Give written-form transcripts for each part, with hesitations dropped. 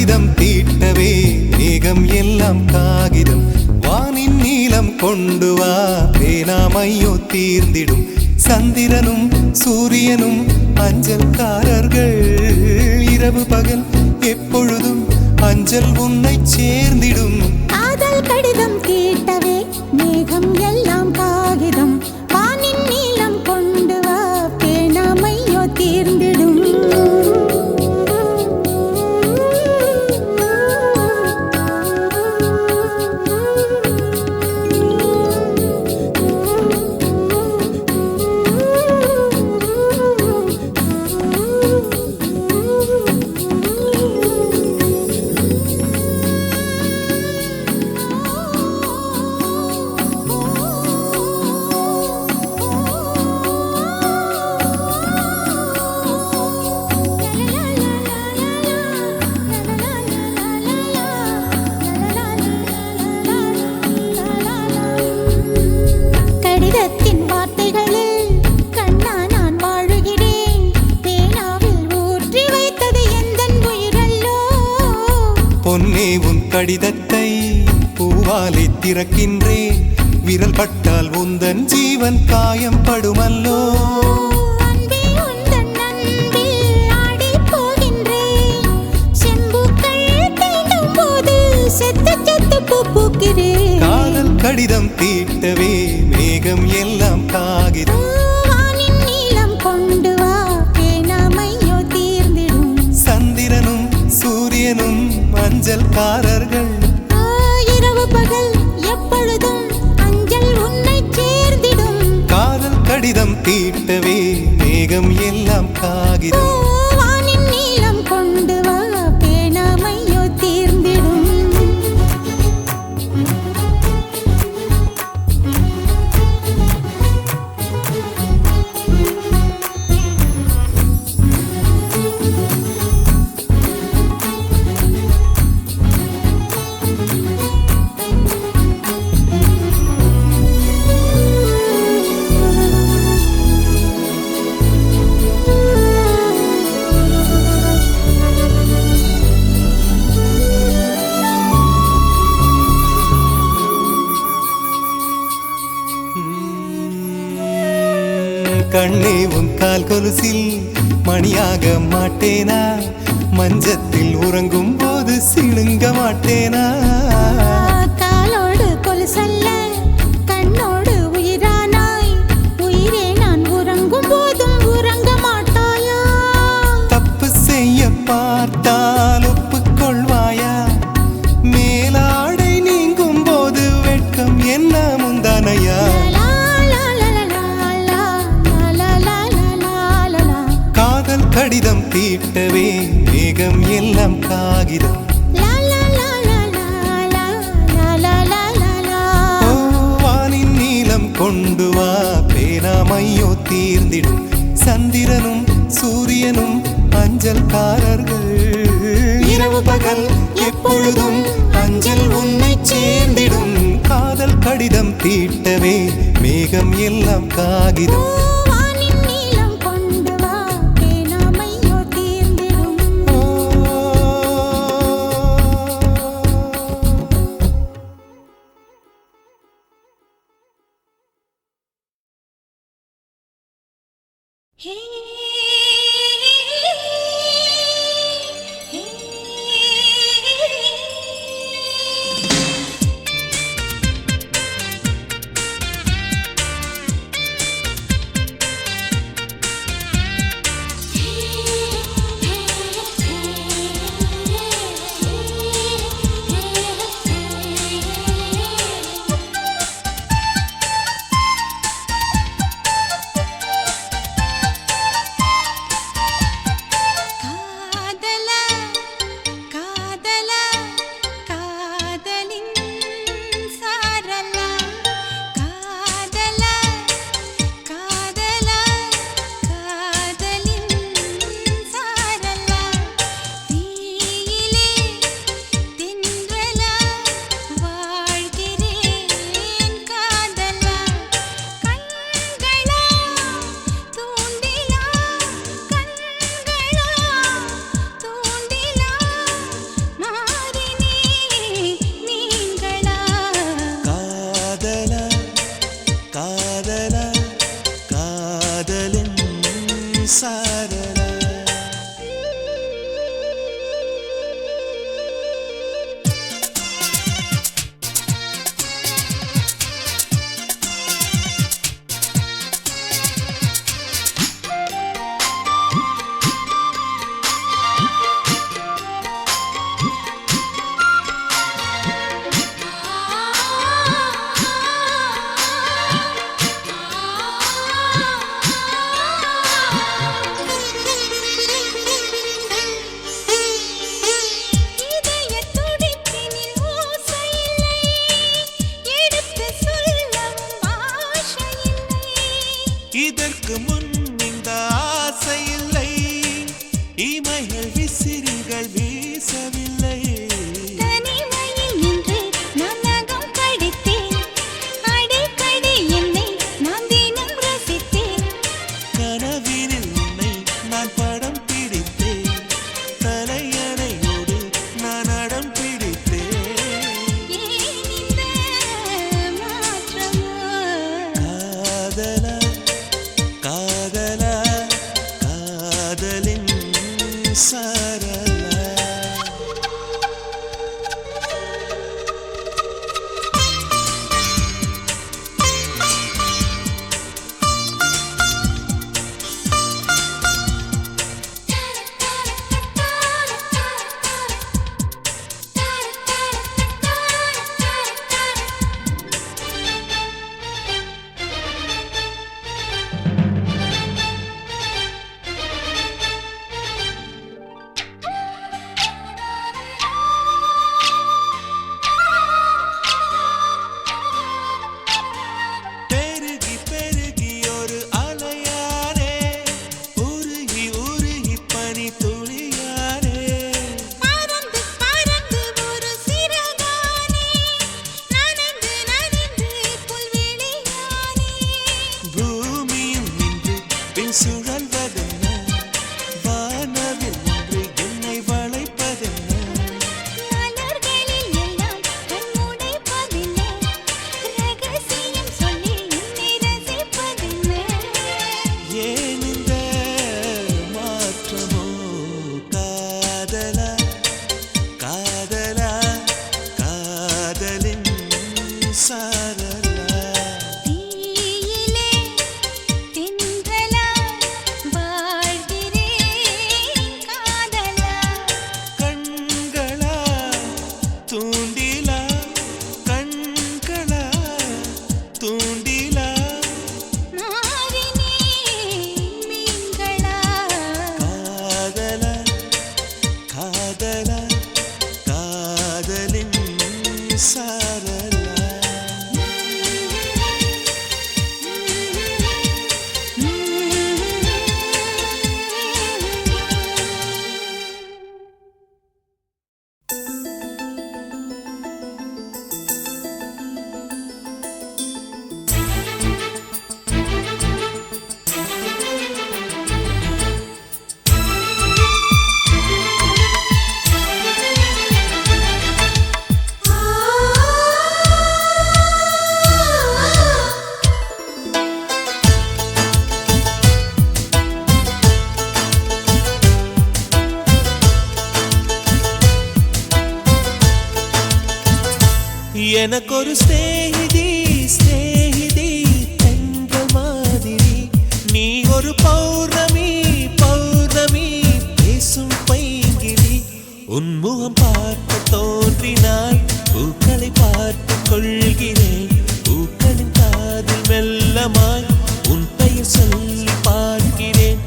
கடிதம் தீட்டவே மேகம் எல்லாம் காகிதம் வானின் நீலம் கொண்டு வா பேனாமையோ தீர்ந்திடும் சந்திரனும் சூரியனும் அஞ்சல்காரர்கள் இரவு பகல் எப்பொழுதும் அஞ்சல் உன்னை சேர்ந்திடும் காதல் கடிதம் தீட்டவே மேகம் எல்லாம் காகிதம் வானின் நீலம் கொண்டு வா பேனாமையோ தீர்ந்திடும் கடிதத்தின் வார்த்தைகளில் கண்ணா நான் வாழுகிறேன் பேனாவில் ஊற்றி வைத்தது எந்தன் உயிரல்லோ பொன்னே உன் கடிதத்தை பூவாலை திறக்கின்றேன் விரல் பட்டால் உந்தன் ஜீவன் காயம் படுமல்லோ அன்பே உந்தன் அன்பில் ஆடிப் போகின்றேன் செம்புக்கள் தீண்டும் போது செத்து செத்து பூ பூக்கிறேன் காதல் கடிதம் தீட்டவே மேகம் எல்லாம் காகிதம் வானின் நீலம் கொண்டு வா பேனாமையோ தீர்ந்திடும் சந்திரனும் சூரியனும் அஞ்சல்காரர்கள் இரவு பகல் எப்பொழுதும் அஞ்சல் உன்னை சேர்ந்திடும் காதல் கடிதம் தீட்டவே மேகம் எல்லாம் காகிதம் வானின் நீலம் கொண்டு வா பேனாமையோ தீர்ந்திடும் கண்ணே உன் கால் கொலுசில் மணியாக மாட்டேனா மஞ்சத்தில் உறங்கும் போது சிணுங்க மாட்டேனா காலோடு கொலுசல்ல கண்ணோடு உயிரானாய் உயிரே நான் உறங்கும் போதும் உறங்க மாட்டாயா தப்பு செய்ய பார்த்தால் ஒப்புக்கொள்வாயா மேலாடை நீங்கும் போது வெட்கம் என்ன முந்தானையா காதல் கடிதம் தீட்டவே மேகம் எல்லாம் காகிதம் வானின் நீலம் கொண்டு வா பேனாமையோ தீர்ந்திடும் சந்திரனும் சூரியனும் அஞ்சல்காரர்கள் இரவு பகல் எப்பொழுதும் அஞ்சல் உன்னை சேர்ந்திடும் காதல் கடிதம் தீட்டவே மேகம் எல்லாம் காகிதம் சாரலா. இதற்கு முன் இந்த ஆசை இல்லை, இமைகள் விசிறிகள் வீசவில்லை. தனிமையில் நின்று நான் நகம் கடித்தேன், அடிக்கடி என்னை நான் தினம் ரசித்தேன். கனவினில் உன்னை நான் படம் பிடித்தேன், தலையணையோடு நான் அடம் பிடித்தேன். ஏன் இந்த மாற்றமோ? காதலா காதலா காதலின் சாரலா. பெருகி பெருகி ஒரு அலையானே, உருகி உருகி பனி துளியானே. பறந்து பறந்து ஒரு சிறகானே, நனைந்து நனைந்து புல்வெளியானே. பூமியும் நின்று பின் சுழல்வதென்ன, வானவில் நின்று என்னை வளைப்பதென்ன. மலர்களில் எல்லாம் கண்முனைப்பதென்ன, ரகசியம் சொல்லி என்னை ரசிப்பதென்ன. ஏன் இந்த மாற்றமோ? காதலா காதலா காதலின் சாரலா. தீயிலே தென்றலா வாழ்கிறேன் காதலா. கண்களா தூண்டிலா, கண்களா தூண்டிலா. மாறினே மீன்களா. காதலா காதலா காதலின் சாரலா. எனக்கொரு ஸ்நேகிதி ஸ்நேகிதி தென்றல் மாதிரி, நீ ஒரு பௌர்ணமி பௌர்ணமி பேசும் பைங்கிளி. உன்முகம் பார்க்க தோன்றினாய், பூக்களை பார்த்து கொள்கிறேன். பூக்களின் காதில் மெல்லமாய் உன் பெயர் சொல்லி பார்க்கிறேன்.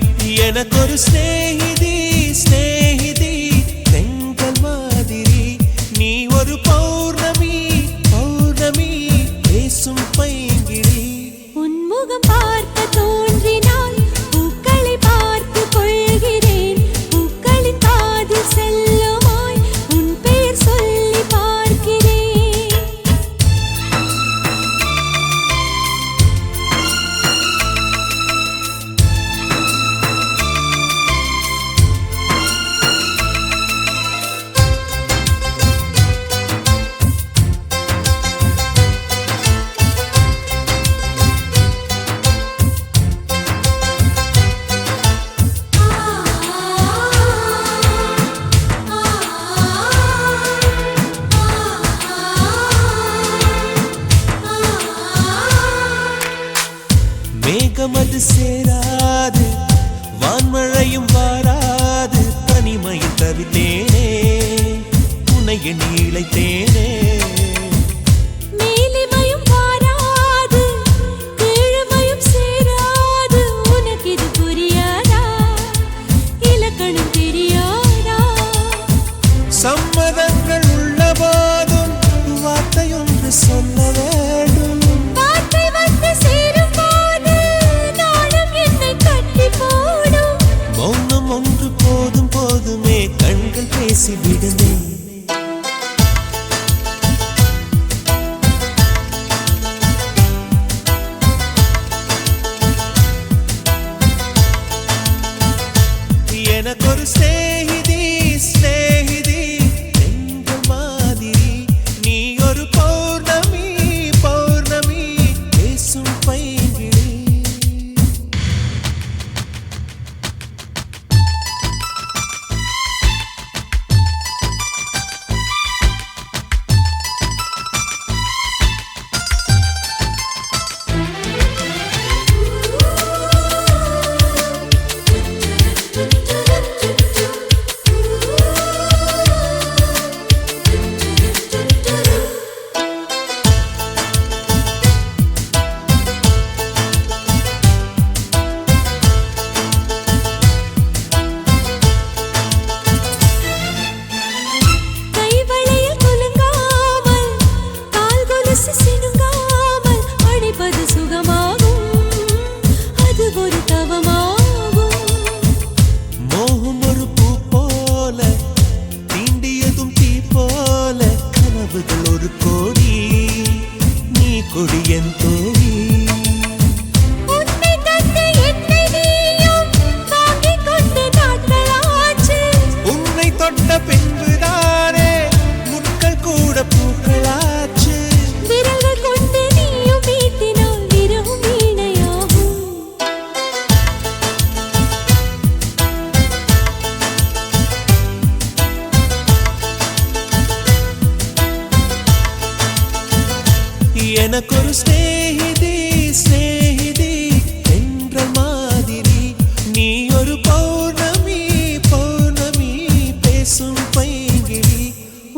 எனக்கொரு ஸ்நேகிதி ஸ்நேகிதி தென்றல் மாதிரி, நீ ஒரு பௌர்ணமி பௌர்ணமி பேசும் பைங்கிளி. உன்முகம் பார்க்க தோன்றினால் பூக்களை பார்த்து கொள்கிறேன். பூக்களின் காதில் செல்லுமாய் உன் பெயர் சொல்லி பார்க்கிறேன். மழையும் வாராது தனிமையில் தவித்தேனே உன்னை எண்ணி இளைத்தேனே மேலிமையும் வாராது கீழ்மையும் சேராது உனக்கு இது புரியாதா இலக்கணம் தெரியாதா சம்மதங்கள் உள்ள போதும் வார்த்தை ஒன்று சொல்ல வேண்டும் வார்த்தை வந்து சேரும் போது நாளும் என்னை கட்டி போடும் மௌனம் ஒன்று போதும் போதுமே கண்கள் பேசிவிடுமே எனக்கொரு ஸ்நேகிதி ஸ்நேகிதி எங்கள் மாதிரி நீ ஒரு பௌர்ணமி பௌர்ணமி பேசும் பைங்கிழி கைவளையில் குலுங்காமல் கால் கொலுசு சினுங்காமல் அடிப்பது சுகமாகும் அது ஒரு தவமாகும் மோகம் ஒரு பூ போல தீண்டியதும் தீ போல கனவுகள் ஒரு கோடி நீ கொடி என் தோழி உன்னை தந்து என்னை நீயும் வாங்கிக் கொண்டு நாட்களாச்சு உன்னை தொட்ட பின்புதானே முட்கள் கூட பூக்களாச்சு விரல்கள் கொண்டு நீயும் வீட்டினால் விரவும் வீணையாகும் எனக்கொரு ஸ்நேகிதி ஸ்நேகிதி என்ற மாதிரி நீ ஒரு பௌர்ணமி பௌர்ணமி பேசும் பைங்கிழி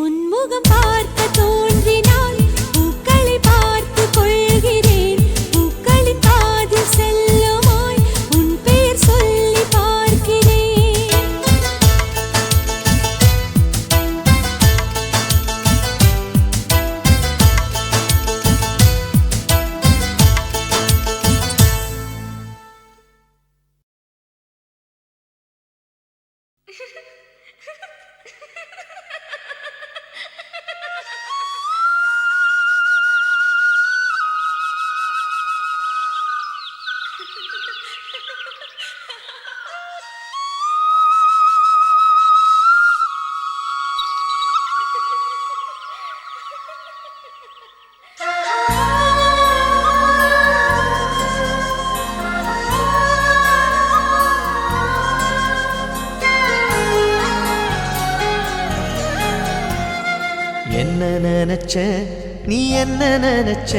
உன்முகம் பார்க்க தோன்றினால் பூக்களை பார்த்து கொள்கிறேன் பூக்களின் காதில் செல்லுமாய் உன் பெயர் சொல்லி பார்க்கிறேன் என்ன நினைச்ச நீ என்ன நினைச்ச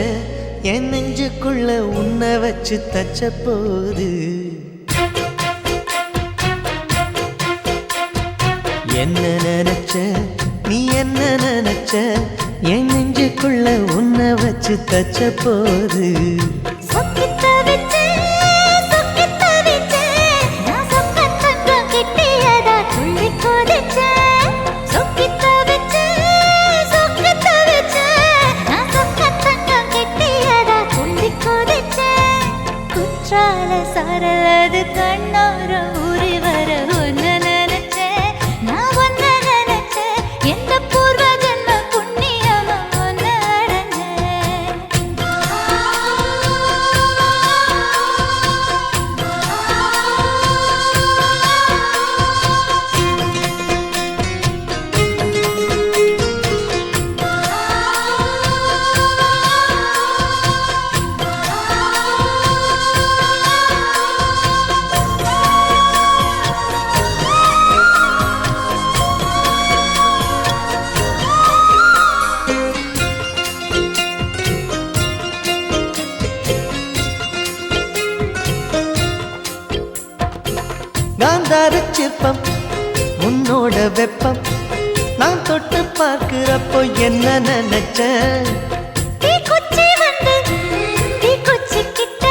என் நெஞ்சுக்குள்ள உன்னை வச்சு தச்ச போது என்ன நினைச்ச நீ என்ன நினைச்ச என் நெஞ்சுக்குள்ள உன்னை வச்சு தச்ச போது சொக்கித்த வச்சே சொக்கித்த வச்சே நான் சொக்கத்தங்கம் கிட்டியதா துள்ளி கொதிச்சே சொக்கித்த வச்சே சொக்கித்த வச்சே நான் சொக்கத்தங்கம் கிட்டியதா துள்ளி கொதிச்சே குற்றால சரலது கண்ணோர ஊறி வர ஒன்ன நினைச்சே நான் ஒன்ன நினைச்சே எந்த பூர்வ ஜன்ம புண்ணியமா ஒன்ன அடைஞ்சேன் காந்தார சிற்பம் உன்னோட வெப்பம் நான் தொட்டு பார்க்கிறப்போ என்ன நினைச்சேன் தீக்குச்சி வந்து தீக்குச்சி கிட்ட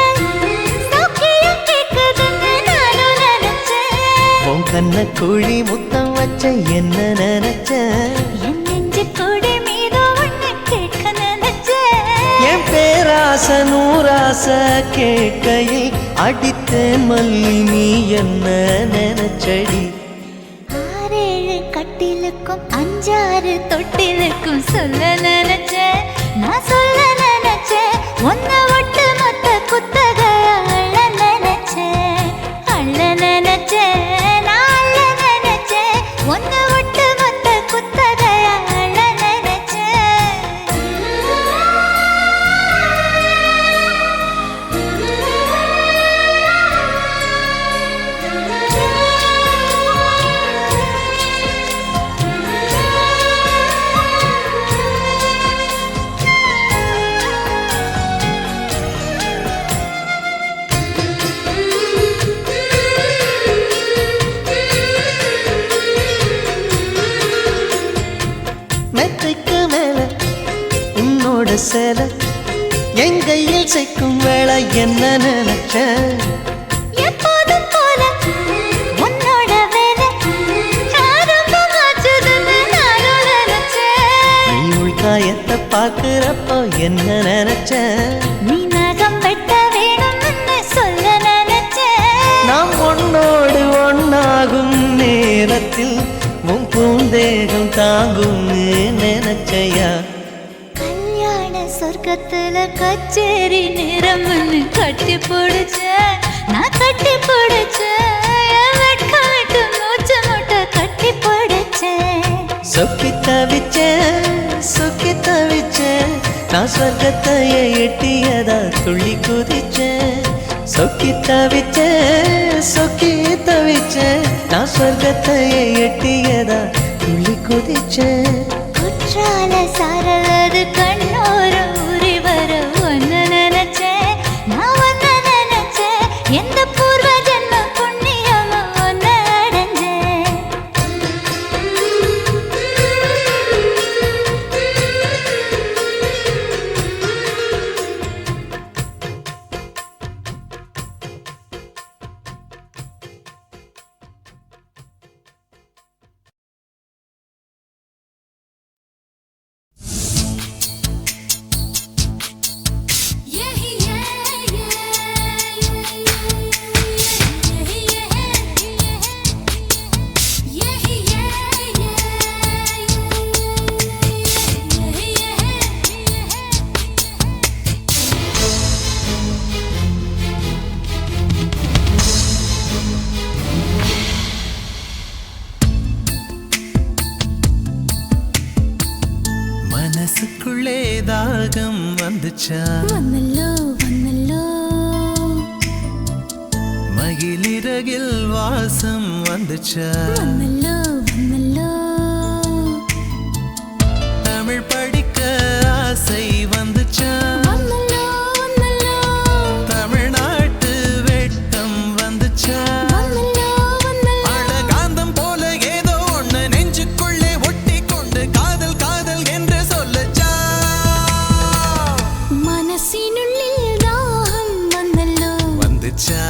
சௌக்கியம் கேக்குதுன்னு நானும் நினைச்சேன் உன் கண்ண குழி முத்தம் வச்ச என்ன நினைச்சேன் என் நெஞ்சு கொடி மீது ஒண்ணு கேட்க நினைச்சேன் என் பேராச நூராச கேட்கையில் அடித்தேன் மல்லி நீ என்ன நினைச்சடி ஆறேழு கட்டிலுக்கும் அஞ்சாறு தொட்டிலுக்கும் சொல்ல நினைச்சேன் நான் சொல்ல நினைச்சேன் ஒன்ன ஒட்டு மொத்த குத்தக அள்ள நினைச்சேன் நான் அள்ள நினைச்சேன் ஒன்ன ஒட்டு மொத்த குத்தக அள்ள மெத்தைக்கு மேல உன்னோட சேலை என் கையில் சேர்க்கும் வேளை என்ன நினைச்சேன் எப்போதும் போல உன்னோட வேலை ஆரம்பமாச்சுதுன்னு நானும் நினைச்சேன் நீ உள்காயத்தை பார்க்கிறப்போ என்ன நினைச்சேன் நீ நகம் வெட்ட வேணும்னு சொல்ல நினைச்சேன் நாம் ஒன்னோடு ஒன்னாகும் நேரத்தில் உன் பூந்தேகம் தாங்கும்னு நினைச்சையா கல்யாண சொர்க்கத்துல கச்சேரி நிறம்னு கட்டி பிடிச்சேன் நான் கட்டி பிடிச்சேன் வெட்காட்டு மூச்சு முட்டை கட்டி பிடிச்சேன் சொக்கி தவிச்சேன் நான் சொர்க்கத்தையே எட்டியதா துள்ளி குதிச்சேன் சொக்கி தவிச்சேன் நான் சொர்க்கத்தையே எட்டியதா துள்ளி குதிச்சேன் குற்றால சாரலது கண்ணோர ஊறி வர ஒன்னு நினைச்சேன் நான் ஒன்னு நினைச்சேன் எந்த பூர்வ ஜென்ம புண்ணியமா ஒன்னு அடைஞ்சேன் மனசுக்குள்ளே தாகம் வந்துச்சா வந்தல்லோ மகிழிறகில் வாசம் வந்துச்சா வந்தல்லோ தமிழ் படிக்க ஆசை வந்துச்சா வந்தல்லோ தமிழ்நாட்டு வெட்கம் வந்துச்சா அழகாந்தம் போல ஏதோ ஒண்ணு நெஞ்சுக்குள்ளே ஒட்டி கொண்டு காதல் காதல் என்று சொல்லச்சா மனசினுள்ளில் தாகம் வந்தல்லோ வந்துச்சா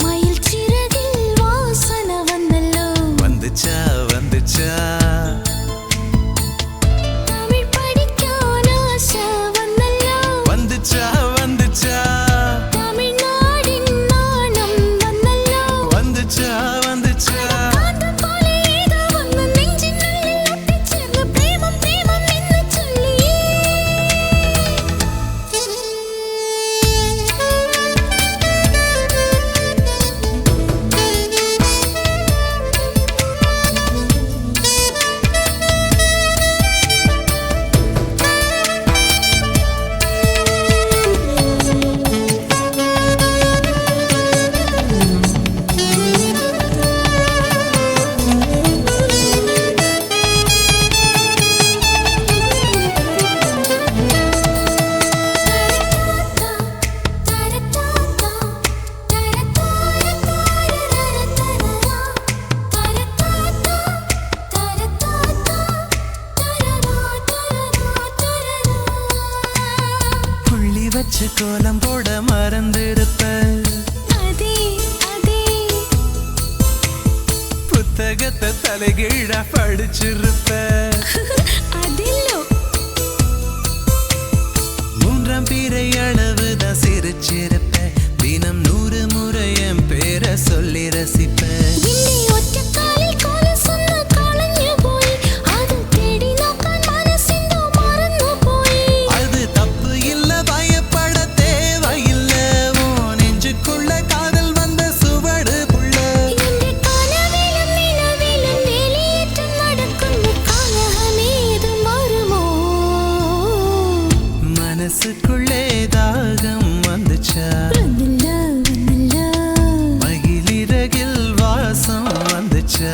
மயில் சிறகில் வாசனை வந்தல்லோ வந்துச்சா தமிழ் படிக்க ஆசை வந்தல்லோ வந்துச்சா தமிழ்நாட்டு வச்சு கோலம் போட மறந்திருப்ப. அதே அதே புத்தகத்தை தலைகீழா படிச்சிருப்ப. அதில்லோ மூன்றாம் பிறை அளவுதான் சிரிச்சிருப்ப. தினம் 100 முறை என் பேரை சொல்லி ரசிப்ப. இன்னி ஒற்ற காலில் கோல சொன்ன காலஞ்சு போய் அது தேடி நோக்கான் மனசிந்தோ மறந்து போய். அது தப்பு இல்ல, பயப்பட தேவையில்ல. உன் நெஞ்சுக்குள்ள காதல் வந்த சுவடு புள்ள. இந்த கனவிலும் நிலவிலும் வெளியேற்றம் நடக்கும் காலமே இது மாறுமோ? மனசுக்குள்ளே தாகம் வந்துச்சா, வந்தில்ல வந்தில்ல மகிழிறகில் வாசம் வந்துச்சா.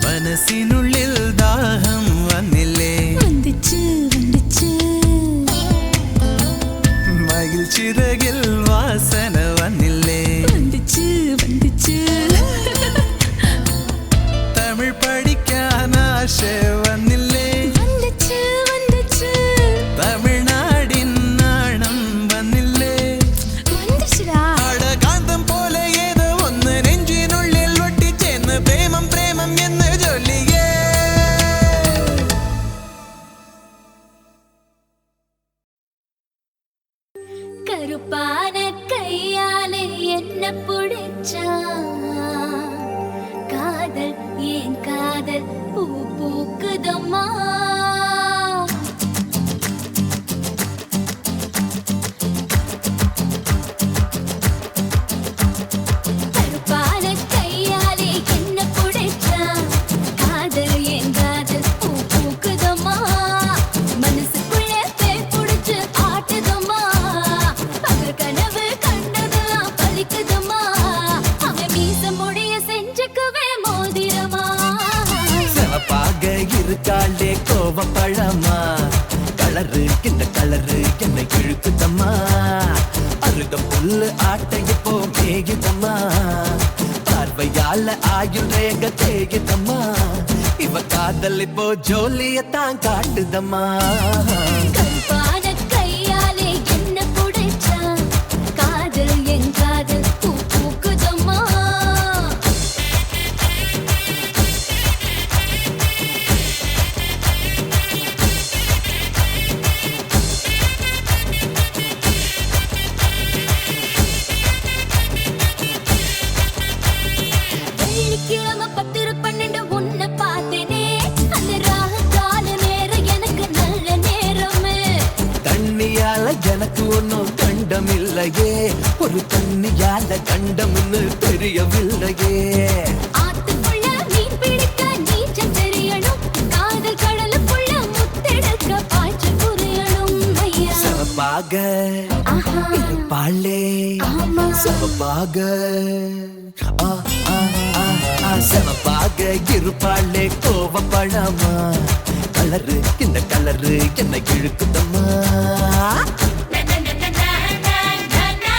மனசினுள்ளில் தாகம் வந்தில்லே, வந்துச்சு வந்துச்சு மகிழ்ச்சிறகில் வாசனை வந்தில்லே. வந்துச்சு வந்துச்சு தமிழ் படிக்கான ஆசை வந்தில்லே. வந்துச்சு வந்துச்சு தமிழ்நாடின் நாணம் வந்தில்லே. வந்துச்சுடா. அட காந்தம் போல ஏதோ ஒன்னு நெஞ்சினுள்ளில் ஒட்டி சேர்ந்து பிரேமம் பிரேமம் என்ன சொல்லியே. கருப்பான கையாலே என்ன புடிச்சா காதல் ஏன் காதல் பூ பூக்குதம்மா. கருப்பான கையாலே என்ன புடிச்சா காதல் ஏன் காதல் பூ பூக்குதம்மா. மனசுக்குள்ள பேய் புடிச்சு ஆட்டுதம்மா. பகல் கனவு கண்டதெல்லாம் பலிக்குதம்மா. அவன் மீச முடிய செஞ்சுக்குவே மோதிரமா. சிவப்பாக இருக்காளே கோவப்பழமா, கலரு இந்த கலரு என்னை இழுக்குதம்மா. அருக புல்லு ஆட்டை இப்போ மேயுதம்மா, பார்வையால ஆயுள் ரேக தேயுதம்மா. இவ காதல் இப்போ ஜோலியத்தான் காட்டுதம்மா. கருப்பான கையாலே என்ன புடிச்சா காதல் என் காதல் பூ பூக்குதம்மா. வெள்ளிக்கிழமை 10-12 உன்னை பார்த்தேனே. அந்த ராககால நேரம் எனக்கு நல்ல நேரமே. தண்ணியால எனக்கு ஒன்னும் கண்டம் இல்லையே, ஒரு தண்ணியால கண்டம்னு தெரியவில்லையே. ஆத்துக்குள்ள மீன் பிடிக்க நீச்சல் தெரியணும். காதல் கடலுக்குள்ள முத்தெடுக்க பாய்ச்சல் புரியணும். ஐயா சிவப்பாக ஆஹா இருப்பாளே, ஆமா சிவப்பாக ஆ, ஆ, ஆ, ஆ, சிவப்பாக இருப்பாளே கோவப்பழமா. கலரு இந்த கலரு என்னை இழுக்குதம்மா. na na na na na na na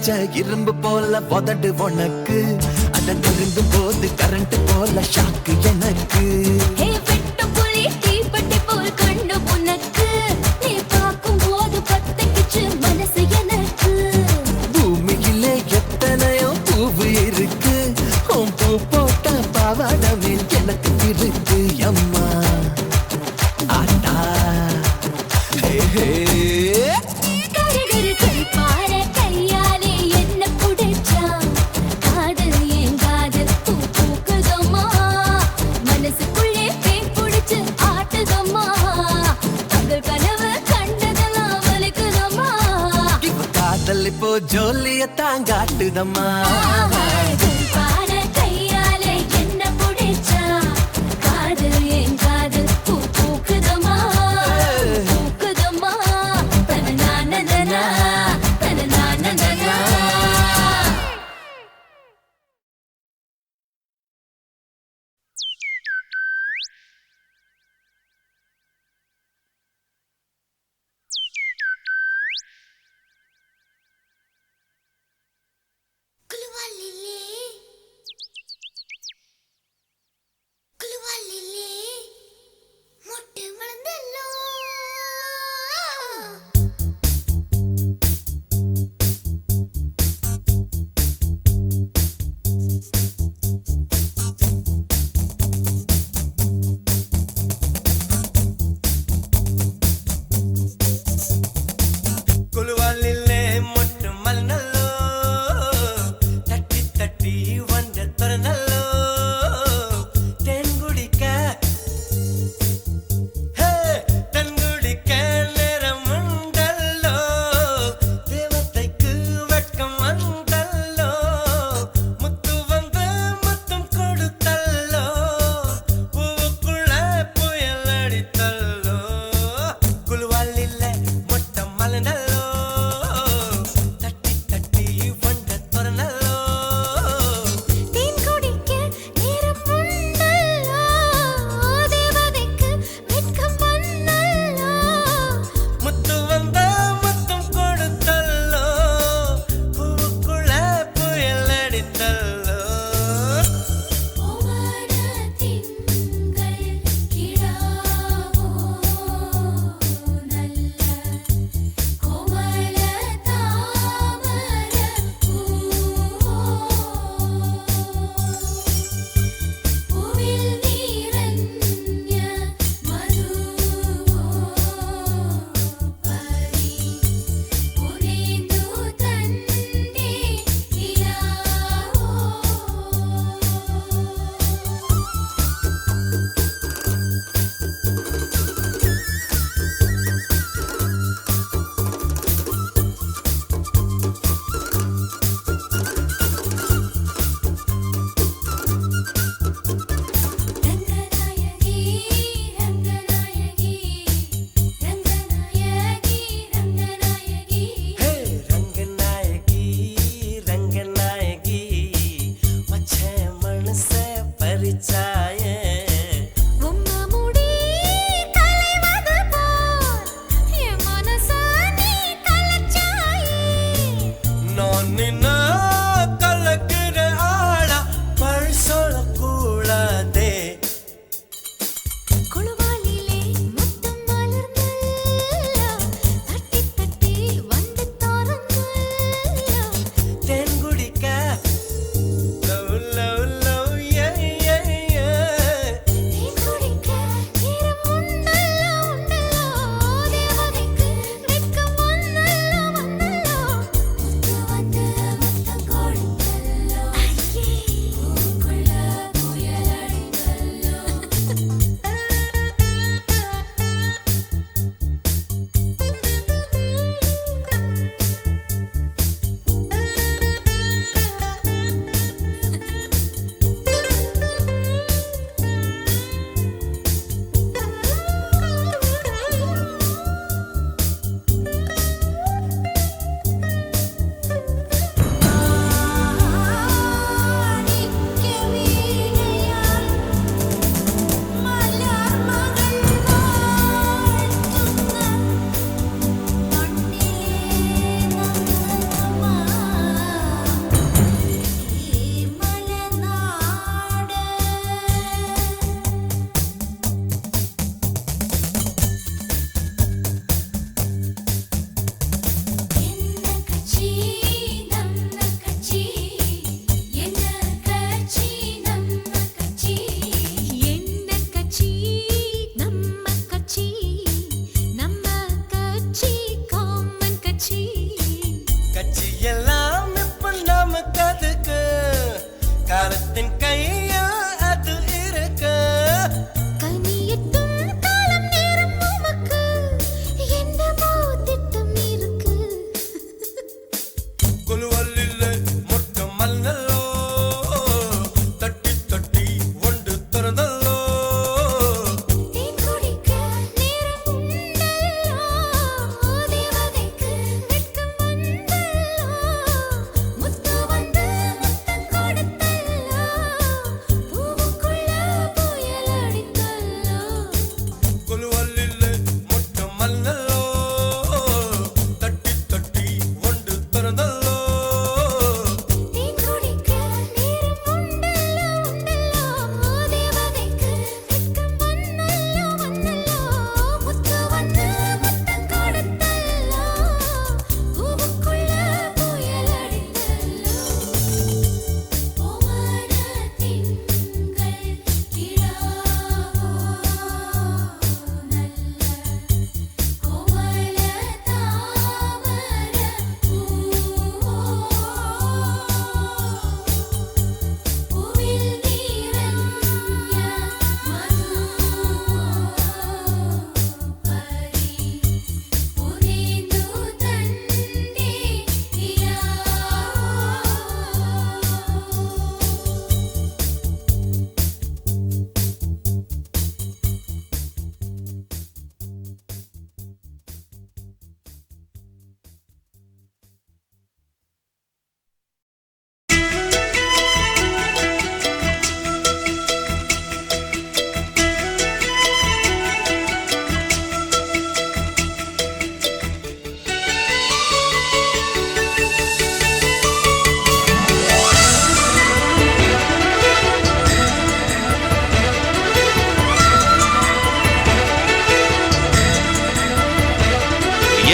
வச்ச இரும்பு போல உதடு உனக்கு அத நெருங்கும் போது கரண்ட் போல ஷாக்கு எனக்கு ஹே வெட்ட புலி தீப்பெட்டி போல் கண்ணு உனக்கு நீ பார்க்கும் போது பத்திக்கிச்சு மனசு எனக்கு பூமியிலே எத்தனையோ பூவு இருக்கு உன் பூ போட்ட பாவாடமே எனக்கு இருக்கு அம்மா ஆட்டா ஹே ஹே கரு கரு கரு பார கையாலே என்ன புடிச்சா காதல் ஏன் காதல் பூ பூக்குதம்மா மனசுக்குள்ளே பேய் புடிச்சு ஆட்டுதம்மா தங்கள் கனவு கண்டதெல்லாம் வலிக்குதம்மா இப்ப காதல் இப்போ ஜோலிய தாங்காட்டுதம்மா பார கையாலே என்ன புடிச்சா காதல் ஏன் காதல் பூ பூக்குதம்மா பூக்குதம்மா தனநானனனா தனநானனனா குலுவாலிலே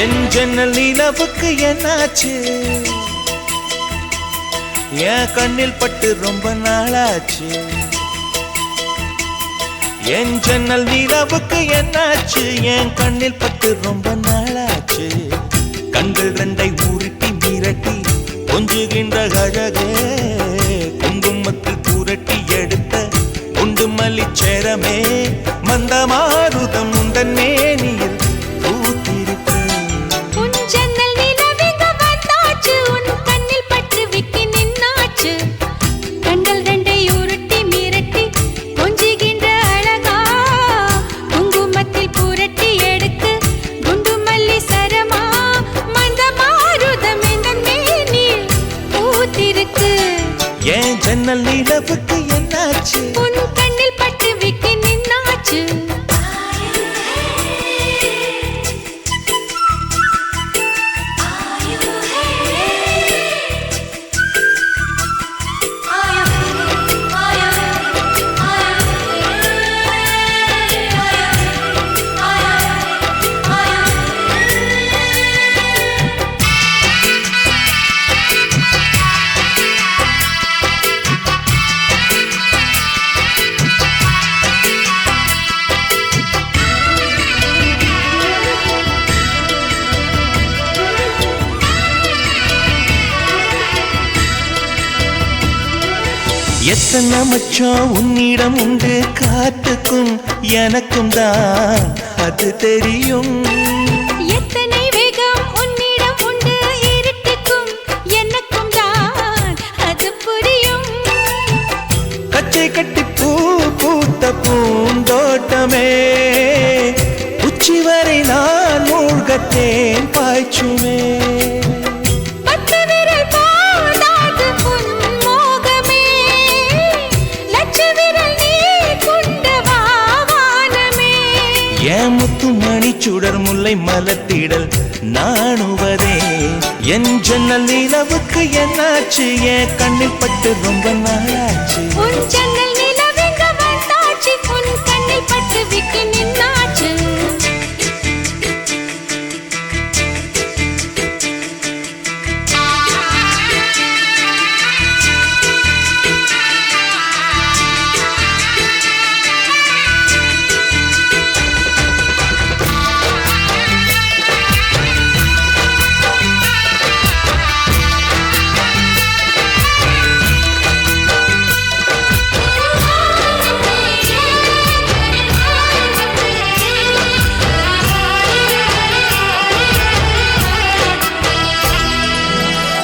என் ஜன்னல் நிலவுக்கு என்னாச்சு என் கண்ணில் பட்டு ரொம்ப நாளாச்சு என் ஜன்னல் நிலவுக்கு என்னாச்சு என் கண்ணில் பட்டு ரொம்ப நாளாச்சு கண்கள் ரெண்டை உருட்டி மிரட்டி கொஞ்சுகின்ற அழகே குங்குமத்தில் புரட்டி எடுத்த குண்டு மல்லிச்சேரமே மந்த மாருதம் உந்தன் மேனியில் பூத்திருக்கு உன் ஜன்னல் நிலவிங்க வந்தாச்சு உன் கண்ணில் பட்டு விக்கி நின்னாச்சு கண்கள் ரெண்டை உருட்டி மிரட்டி கொஞ்சுகின்ற அழகா குங்குமத்தில் புரட்டி எடுத்து குண்டு மல்லி சரமா மந்த மாருதம் எந்தன் மேனில் பூத்திருக்கு என் ஜன்னல் நிலவுக்கு என்னாச்சு உன் கண்ணில் பட்டு விக்கி நின்னாச்சு எத்தனை மச்சம் உன்னிடம் உண்டு காத்துக்கும் எனக்கும் தான் அது தெரியும் எத்தனை வேகம் உன்னிடம் உண்டு இருட்டுக்கும் எனக்கும் தான் அது புரியும் கச்சை கட்டி பூ பூத்த பூந்தோட்டமே உச்சி வரை நான் மூழ்கத்தேன் பாய்ச்சுமே பத்து விரல் போடாது உன் மோகமே லட்ச விரல் நீ கொண்ட வானமே என் முத்து மணி சுடர் முல்லை மலத்திடல் நாணுவதே என் ஜன்னல் நிலவுக்கு என்னாச்சு என் கண்ணில் பட்டு ரொம்ப நாளாச்சு உன் ஜன்னல் நிலவெங்க வந்தாச்சு உன் கண்ணில் பட்டு விக்கி நின்னாச்சு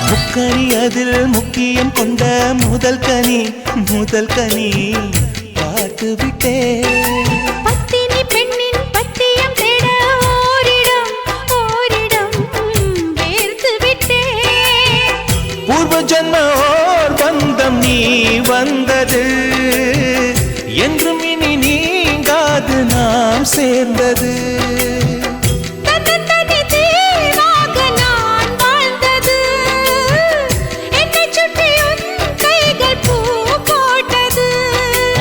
முக்கனி அதில் முக்கியம் கொண்ட முதல் கனி பார்த்து விட்டேன் பத்தினி பெண்ணின் பத்தியம் தேட ஓரிடம் வேர்த்து விட்டேன் பூர்வ ஜன்ம ஓர் பந்தம் நீ வந்தது என்றும் இனி நீங்காது நாம் சேர்ந்தது தன்னந்தனி தீவாக நான் வாழ்ந்தது என்னைச் சுற்றி உன் கைகள் பூ போட்டது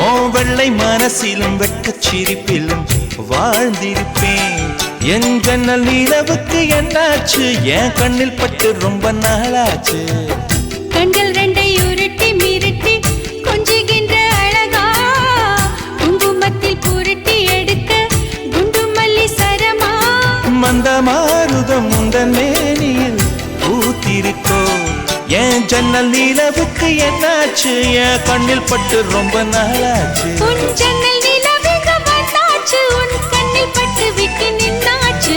ஓ வெள்ளை மனசிலும் வெட்கச் சிரிப்பிலும் வாழ்ந்திருப்பேன் என் ஜன்னல் நிலவுக்கு என்னாச்சு என் கண்ணில் பட்டு ரொம்ப நாளாச்சு கண்கள் ரெண்டை உருட்டி மிரட்டி கொஞ்சுகின்ற அழகா குங்குமத்தில் புரட்டி எடுக்க குண்டு மல்லி சரமா மந்த மாருதம் உந்தன் மேனியில் பூத்திருக்கோ என் ஜன்னல் நிலவுக்கு என்னாச்சு என் கண்ணில் பட்டு ரொம்ப நாளாச்சு உன் ஜன்னல் நிலவெங்க வந்தாச்சு உன் கண்ணில் பட்டு விக்கி நின்னாச்சு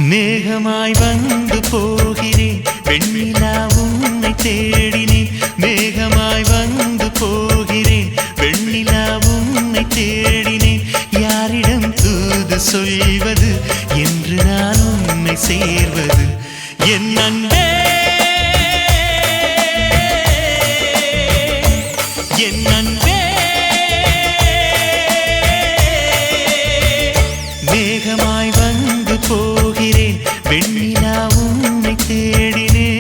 மேகமாய் வந்து போகிறேன் வெண்ணிலா உன்னை தேடினேன் மேகமாய் வந்து போகிறேன் வெண்ணிலா உன்னை தேடினேன் யாரிடம் தூது சொல்வது என்று நான் உன்னை சேர்வது என் அன்பே என் அன்பே மேகமாய் வந்து போகிறேன் வெண்ணிலா உன்னை தேடினேன்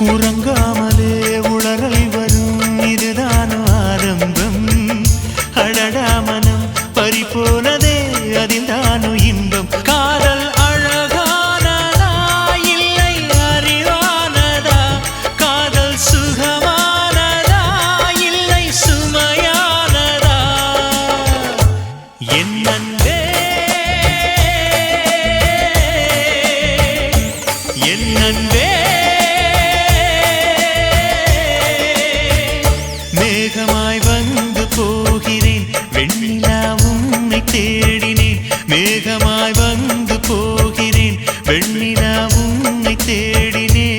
உறங்காமலே உளறல் வரும் இதுதான் ஆரம்பம் அடடா மனம் பறிபோனதே அதில் தானோ இன்பம் காதல் அழகானதா இல்லை அறிவானதா காதல் சுகமானதா இல்லை சுமையானதா என் அன்பே என் அன்பே மேகமாய் வந்து போகிறேன் வெண்ணிலா உன்னை தேடினேன் மேகமாய் வந்து போகிறேன் வெண்ணிலா உன்னை தேடினேன்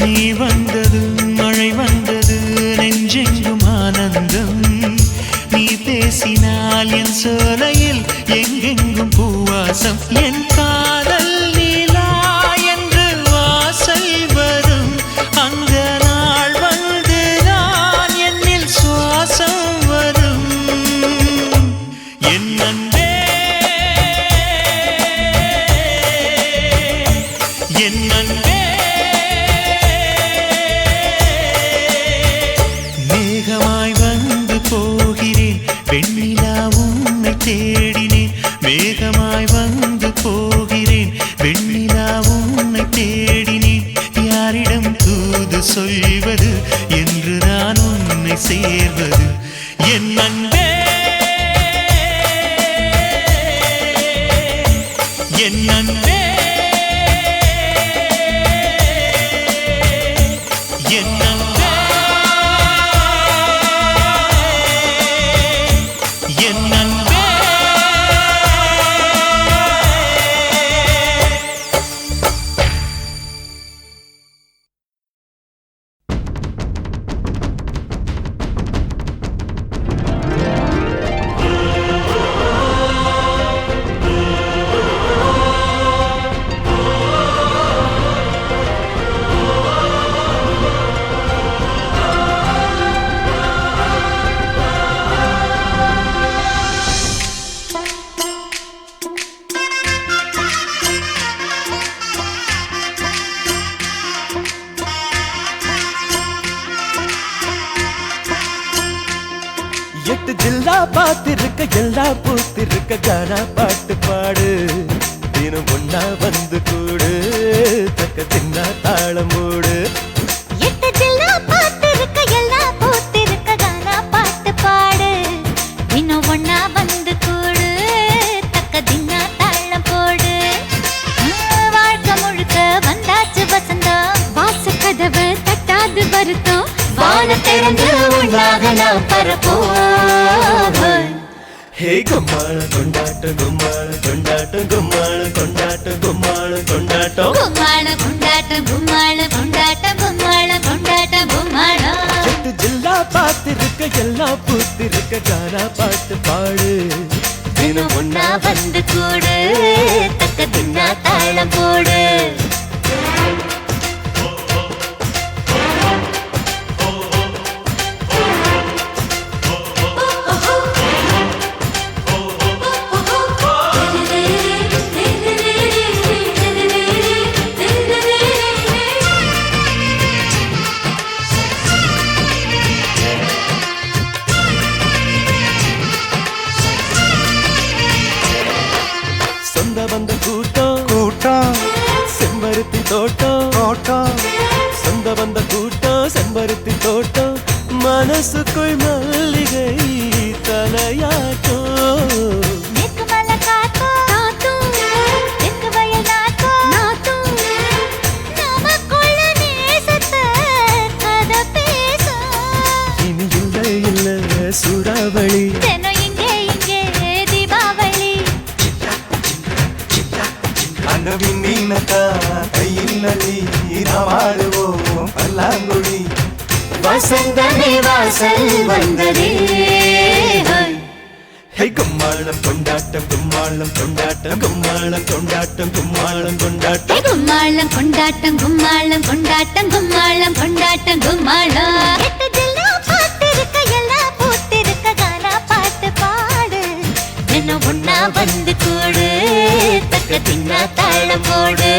நீ வந்தது மழை வந்தது நெஞ்செங்கும் ஆனந்தம் நீ பேசினால் என் சோலையில் எங்கெங்கும் பூவாசம் என் காதல் நீலா என்று வாசல் வரும் அந்த நாள் வந்து நான் என்னில் சுவாசம் வரும் என் அன்பே என் அன்பே மேகமாய் வந்து போகிறேன் வெண்ணிலா உன்னை தேடினேன் மேகமாய் வந்து போகிறேன் வெண்ணிலா உன்னை தேடினேன் யாரிடம் தூது சொல்வது என்று நான் உன்னை சேர்வது என் அன்பே என் அன்பே என் அன்பே என் அன்பே எட்டு ஜில்லா பார்த்திருக்க எல்லா பூத்திருக்க கானா பாட்டு பாடு தினம் ஒன்னா வந்து கூடு தக்க சின்ன தாளம் மூடு எட்டு ஜில்லா பார்த்திருக்க எல்லா பூத்திருக்க கானா பாட்டு பாடு இன்னும் ஒன்னா வந்து கூடு தக்க தின்னா தாளம் போடு வாழ்க்கை முழுக்க வந்தாச்சு வசந்தம் வாச கதவு தட்டாது வருத்தம் வான திறந்து உண்டாக நாம் பரப்போம் ஹே கும்மாள கொண்டாட்டம் கும்மாள கொண்டாட்டம் கும்மாள கொண்டாட்டம் கும்மாள கொண்டாட்டம் கும்மாள கொண்டாட்டம் கும்மாள கொண்டாட்டம் கும்மாள கொண்டாட்டம் கும்மாளம் எட்டு ஜில்லா பார்த்திருக்க எல்லா பூத்திருக்க கானா பாட்டு பாடு தினம் ஒன்னா வந்து கூடு தக்க தின்னா தாளம் போடு சொந்த பந்த கூட்டம் கூட்டம் செம்பருத்தி தோட்டம் தோட்டம் சொந்த பந்த கூட்டம் செம்பருத்தி தோட்டம் மனசுக்குள் மல்லிகை தலையாட்டம் மேற்கு மலை காத்தும் நாத்தும் தெற்கு வயல் நாத்தும் நாத்தும் நமக்குள்ள நேசத்தை கதை பேசும் இனி இல்லை இல்ல சூறாவளி தினம் இங்கே தீபாவளி அந்த விண்ணீனத்தா கையில் நதி நாடுவோம் பல்லாங்குடி வசந்தமே வாசல் வந்ததே ஹே கும்மாளம் கொண்டாட்டம் கும்மாளம் கொண்டாட்டம் கும்மாளம் கொண்டாட்டம் கும்மாளம் கொண்டாட்டம் கும்மாளம் கொண்டாட்டம் கும்மாளம் கொண்டாட்டம் கும்மாளம் கொண்டாட்டம் கும்மாளம் எட்டு ஜில்லா பார்த்திருக்க எல்லாம் பூத்திருக்க கானா பாட்டு பாடு தினம் ஒன்னா வந்து கூடு தக்க தின்னா தாளம் போடு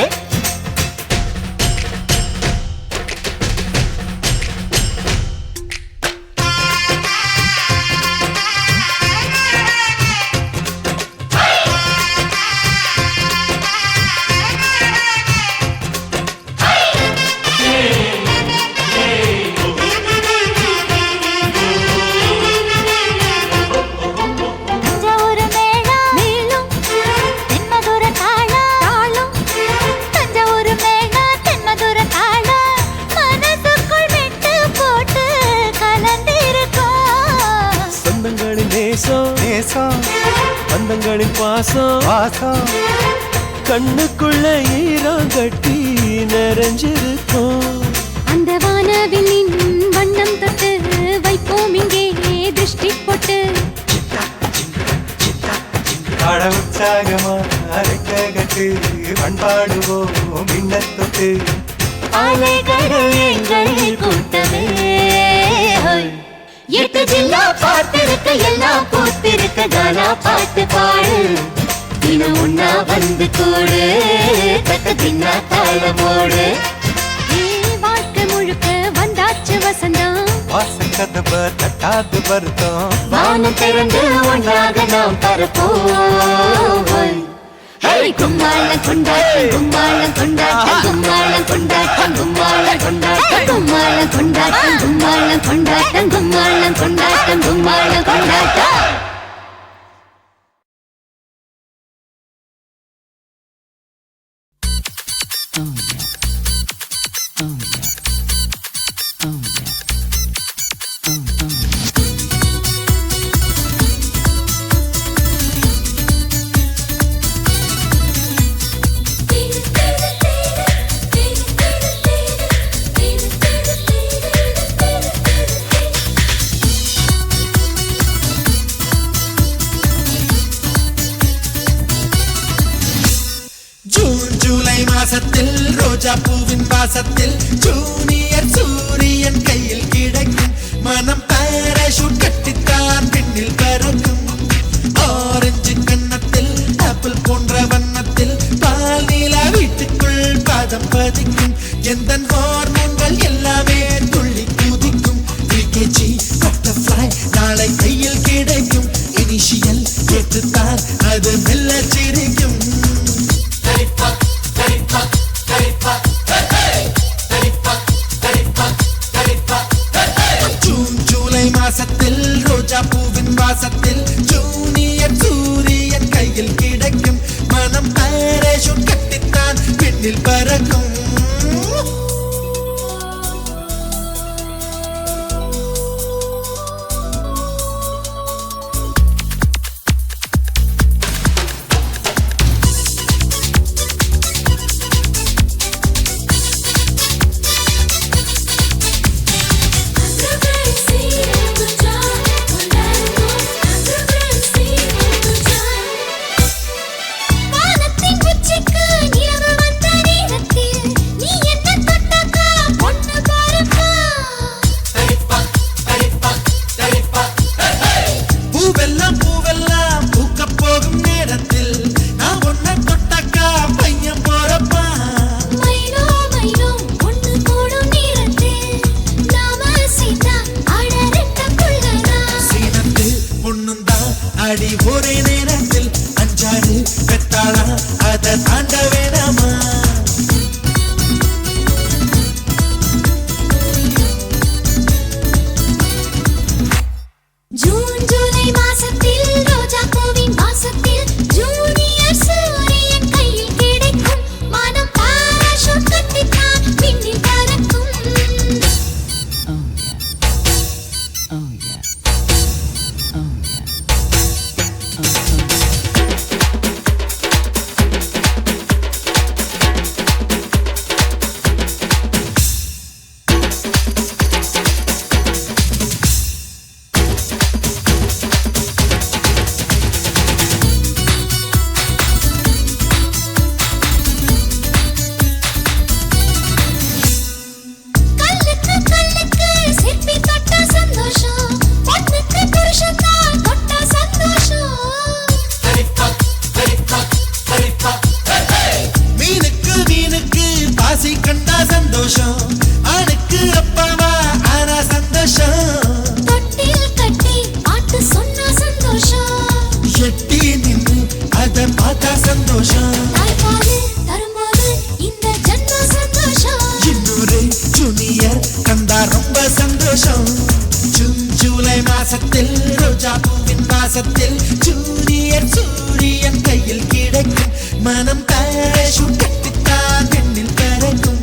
தஞ்சாவூர் மேளம் மேலும் தென்மதுர தாளம் தஞ்சாவூர் மேளம் தென்மதுர தாளம் மனசுக்குள் மெட்டு போட்டு கலந்திருக்கும் சொந்தங்களின் நேசம் நேசம் பந்தங்களின் பாசம் வாசம் கண்ணுக்குள்ள ஈரம் கட்டி நிறைஞ்சிருக்கும் அந்த வானவில்லின் வண்ணம் தொட்டு வைப்போம் இங்கே திருஷ்டி போட்டு பாட உற்சாகமா அரைக்க கட்டு பண்பாடுவோம் மின்னத்தொட்டு அலைகடல் எங்கள் கூட்டமே எட்டு ஜில்லா பார்த்திருக்க எல்லாம் பூத்திருக்க கானா பாட்டு பாடு தினம் ஒன்னா வந்து கூடு தக்க தின்னா தாளமோடு வாழ்க்கை முழுக்க வந்தாச்சு வசந்தம் வாசக்கதப தட்டாது வருத்தம் வானம் திறந்து ஒன்றாக நாம் பரப்போம் கும்மாளம் கொண்டாட்டம் கும்மாளம் கொண்டாட்டம் கும்மாளம் கொண்டாட்டம் கும்மாளம் கொண்டாட்டம் கும்மாளம் கொண்டாட்டம் கும்மாளம் கொண்டாட்டம் கும்மாளம் கொண்டாட்டம் கும்மாளம் கொண்டாட்டம் ஜூன் ஜூலை மாசத்தில் ரோஜா பூவின் வாசத்தில் ஜூனியர் சூரியன் கையில் கிடைக்கும் மனம் பாராசூட் கட்டித்தான் பின்னில் பறக்கும் ஆரஞ்சு கன்னத்தில் ஆப்பிள் போன்ற வண்ணத்தில் பால் நீலா வீட்டுக்குள் பாதம் பதிக்கும் எந்த ஹார்மோன்கள் எல்லாமே துள்ளி குதிக்கும் விகேஜி பட்டர்ஃப்ளை நாளை கையில் கிடைக்கும் இனிஷியல் ஏற்றுத்தான் அது மெல்ல சிரிக்கும் ஜூன் ஜூலை அத பார்த்தா சந்தோஷம். தாய்ப்பால் தரும்போது இந்த ஜன்ம சந்தோஷம். இன்னொரு ஜூனியர் கண்டா ரொம்ப சந்தோஷம். ஜூன் ஜூலை மாசத்தில் ரோஜா பூவின் வாசத்தில் ஜூனியர் சூரியன் கையில் கிடைக்கும். மனம் பேஷும் கட்டித்தான் பெண்ணில் பறக்கும்.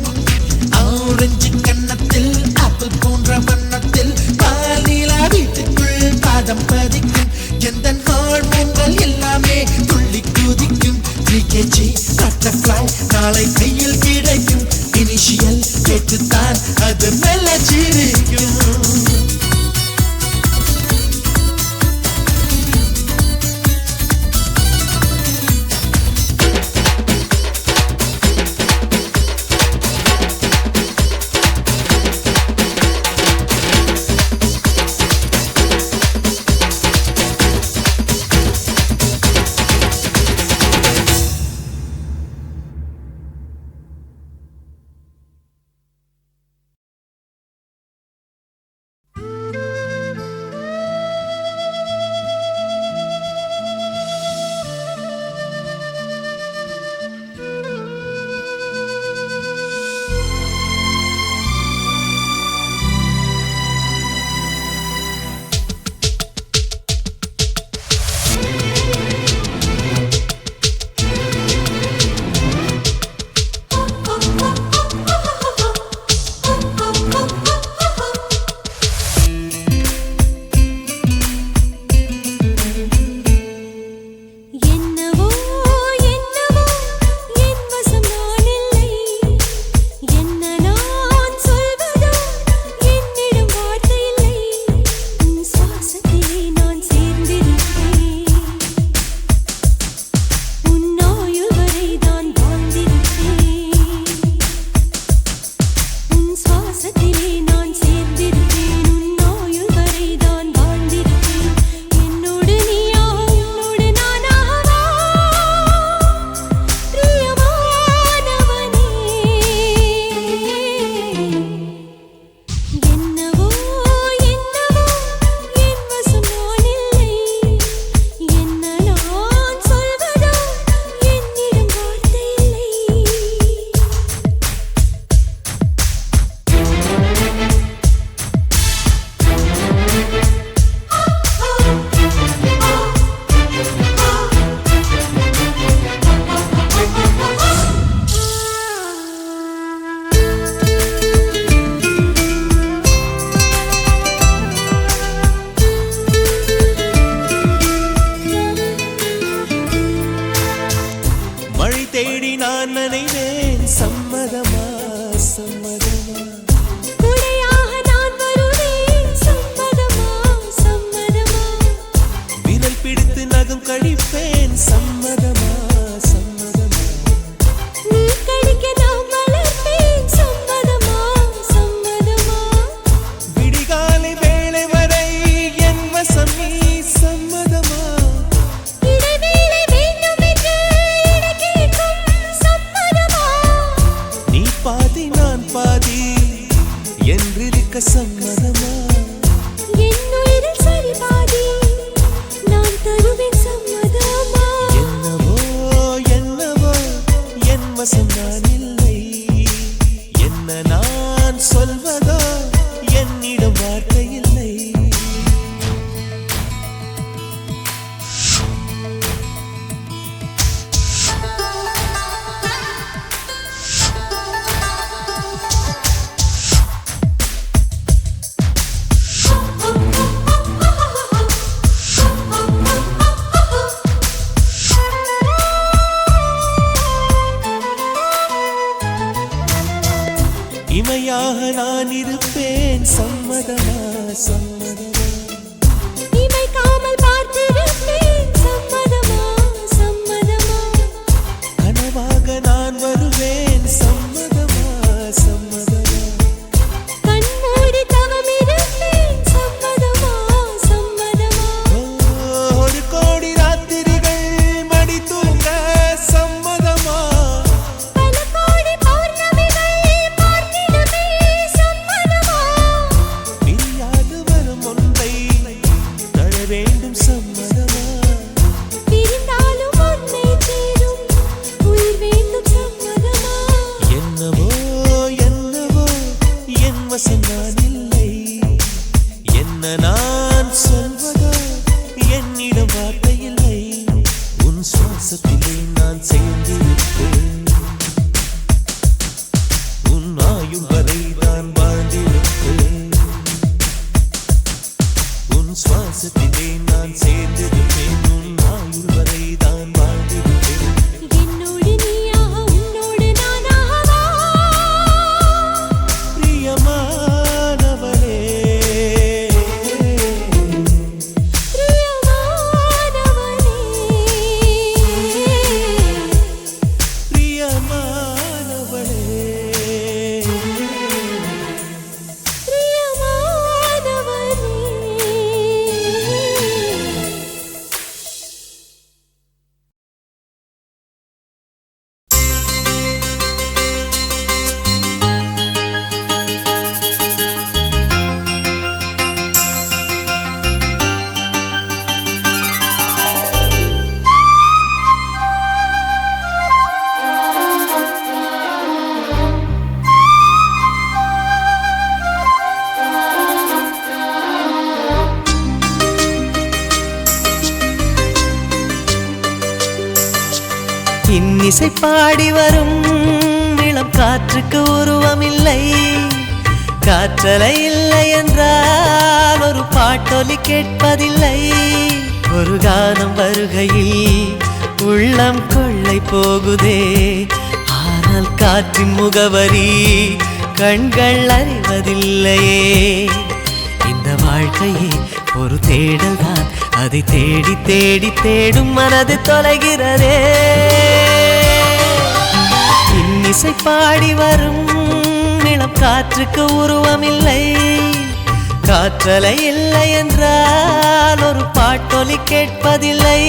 ஆரஞ்சு கன்னத்தில் ஆப்பிள் போன்ற வண்ணத்தில் பாலிலா வீட்டுக்குள் பாதம் பதிக்கும். எந்த ஹார்மோன்கள் எல்லாமே துள்ளி குதிக்கும். 3kg பட்டர்ஃப்ளை நாளை கையில் கிடைக்கும். இனிஷியல் கேட்டுத்தான் அது மெல்ல சிரிக்கும். சம்மதமா என்னுயிரில் சரி பாதி நான் தருவேன் சம்மதமா என்னவோ என்னவோ என் வசம் நான் இல்லை என்ன நான் சொல்வதோ என்னிடம் வார்த்தை இல்லை இமையாக நான் இருப்பேன் சம்மதமா சம்மதமா இமைக்காமல் பார்த்திருப்பேன் சம்மதமா சம்மதமா கனவாக நான் வருவேன் சம்மதமா சம்மதமா கண்மூடி தவம் இருப்பேன் சம்மதமா சம்மதமா ஒரு கோடி ராத்திரிகள் மடி தூங்க சம்மதமா பல கோடி பௌர்ணமிகள் பார்த்திடுவே சம்மதமா பிரியாது வரும் ஒன்று சுவாசத்திலே நான் சேர்ந்திருப்பேன் உன் ஆயுள் வரை நான் வாழ்ந்திருப்பேன் உன் சுவாசத்திலே நான் சேர்ந்திருப்பேன் உன் ஆயுள் வரை தான் வாழ்ந்திருப்பேன் என்னோடு நீயாக உன்னோடு நானாகவா பிரியமானவளே இன்னிசை பாடி வரும் இளம் காற்றுக்கு உருவமில்லை காற்றலை இல்லை என்றால் ஒரு பாட்டொலி கேட்பதில்லை ஒரு கானம் வருகையில் உள்ளம் கொள்ளை போகுதே ஆனால் காற்றின் முகவரி கண்கள் அறிவதில்லையே இந்த வாழ்க்கையே ஒரு தேடல் தான் அதை தேடி தேடி தேடும் மனது தொலைகிறதே இன்னிசை பாடி வரும் இளம் காற்றுக்கு உருவமில்லை காற்றலை இல்லை என்றால் ஒரு பாட்டொலி கேட்பதில்லை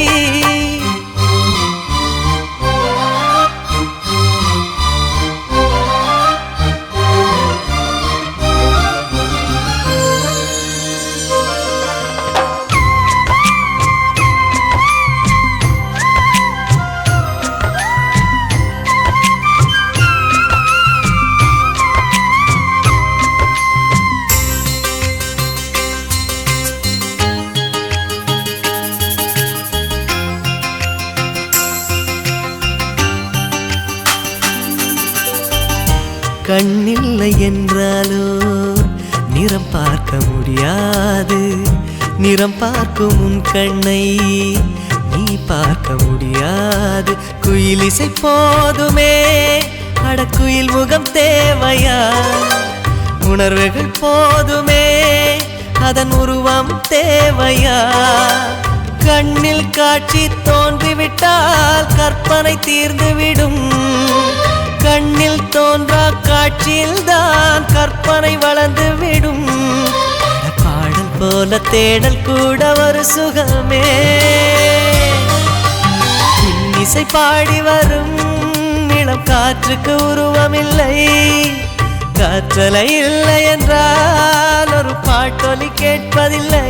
கண்ணில்லை என்றாலோ நிறம் பார்க்க முடியாது நிறம் பார்க்கும் உன் கண்ணை நீ பார்க்க முடியாது குயிலிசை போதுமே அடக்குயில் முகம் தேவையா உணர்வுகள் போதுமே அதன் உருவம் தேவையா கண்ணில் காட்சி தோன்றிவிட்டால் கற்பனை தீர்ந்துவிடும் கண்ணில் தோன்றா காட்சியில் தான் கற்பனை வளர்ந்து விடும் பாடல் போல தேடல் கூட ஒரு சுகமே இன்னிசை பாடி வரும் இளம் காற்றுக்கு உருவமில்லை காற்றலை இல்லை என்றால் ஒரு பாட்டொலி கேட்பதில்லை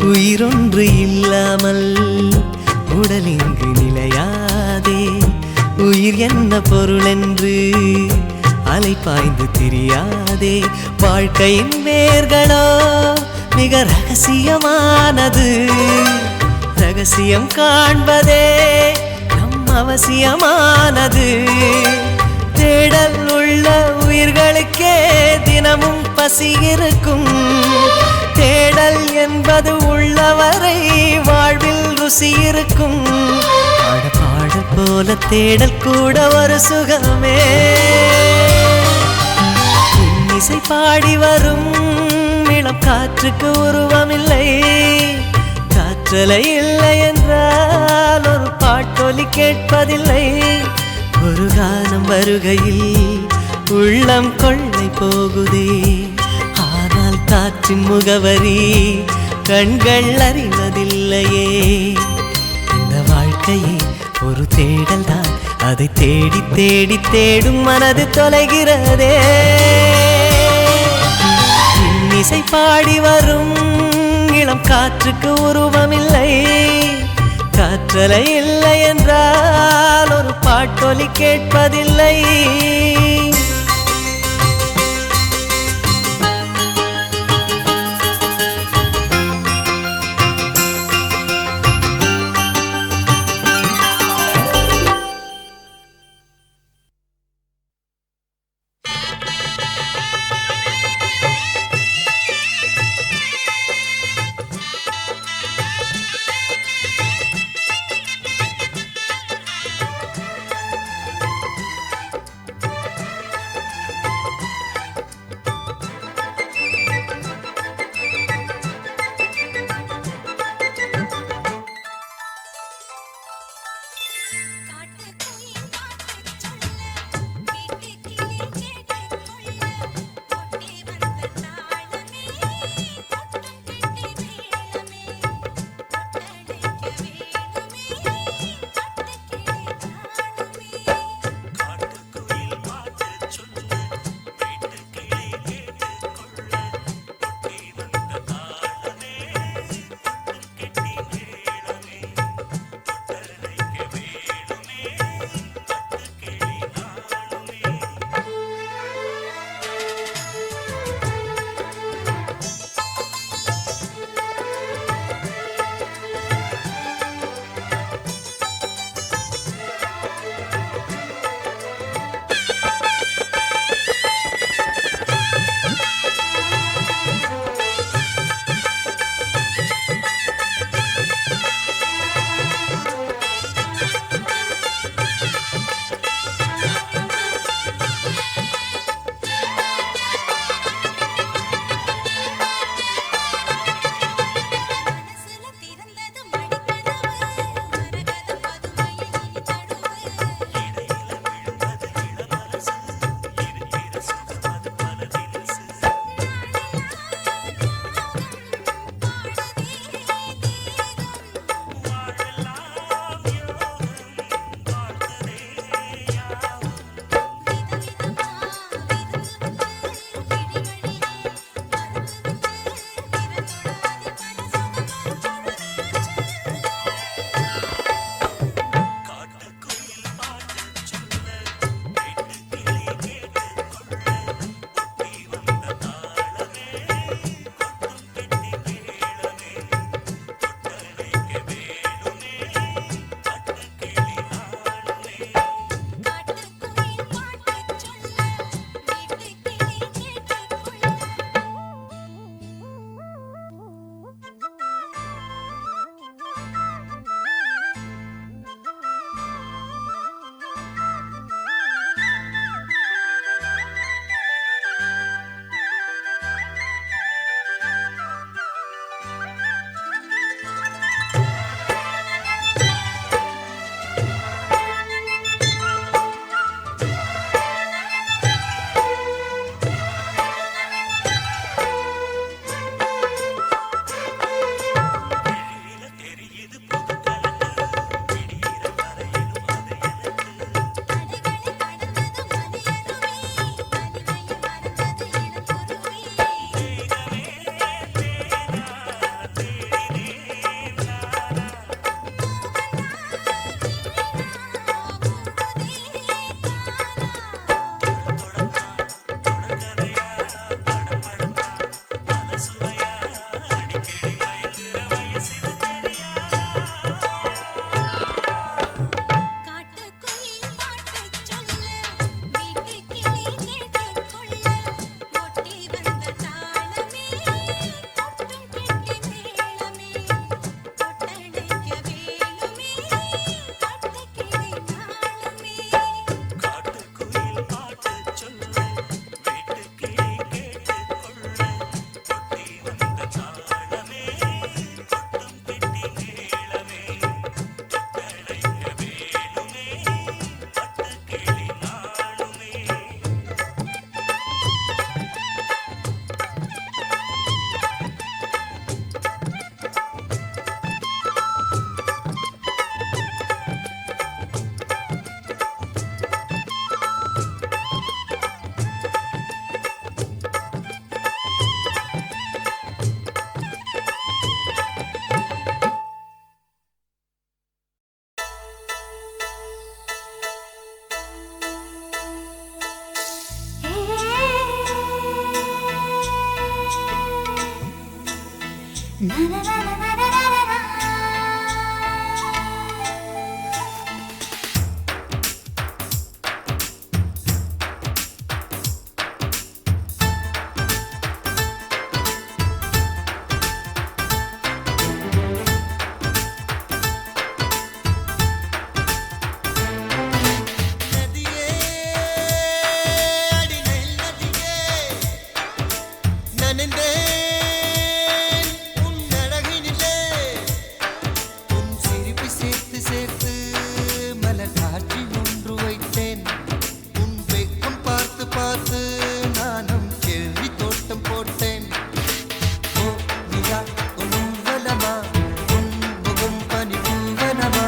உயிரொன்று இல்லாமல் உடல் இங்கு நிலையாதே உயிர் என்ன பொருள் என்று அலைபாய்ந்து தெரியாதே வாழ்க்கையின் வேர்களோ மிக ரகசியமானது ரகசியம் காண்பதே நம் அவசியமானது தேடல் உள்ள உயிர்களுக்கே தினமும் பசி இருக்கும் தேடல் என்பது உள்ளவரை வாழ்வில் ருசி இருக்கும் பாடல் போல தேடல் கூட ஒரு சுகமே இன்னிசை பாடி வரும் இளம் காற்றுக்கு உருவமில்லை காற்றலை இல்லை என்றால் ஒரு பாட்டொலி கேட்பதில்லை ஒரு கானம் வருகையில் உள்ளம் கொள்ளை போகுதே ஆனால் காற்றின் முகவரி கண்கள் அறிவதில்லையே. இந்த வாழ்க்கையே ஒரு தேடல் தான், அதை தேடி தேடி தேடும் மனது தொலைகிறதே. இன்னிசை பாடி வரும் இளம் காற்றுக்கு உருவமில்லை, காற்றலை இல்லை என்றால் ஒரு பாட்டொலி கேட்பதில்லை. நதியே அடி நெல் நதியே நனைந்தேன் உன் அழகினிலே உன் சிரிப்பு சேர்த்து சேர்த்து மலர் காட்சி ஒன்று வைத்தேன் உன் வெக்கம் பார்த்து பார்த்து நானும் கேள்வி தோட்டம் போட்டேன் ஓ நிலா உன் ஊர்வலமா உன் முகம் பனி பூவனமா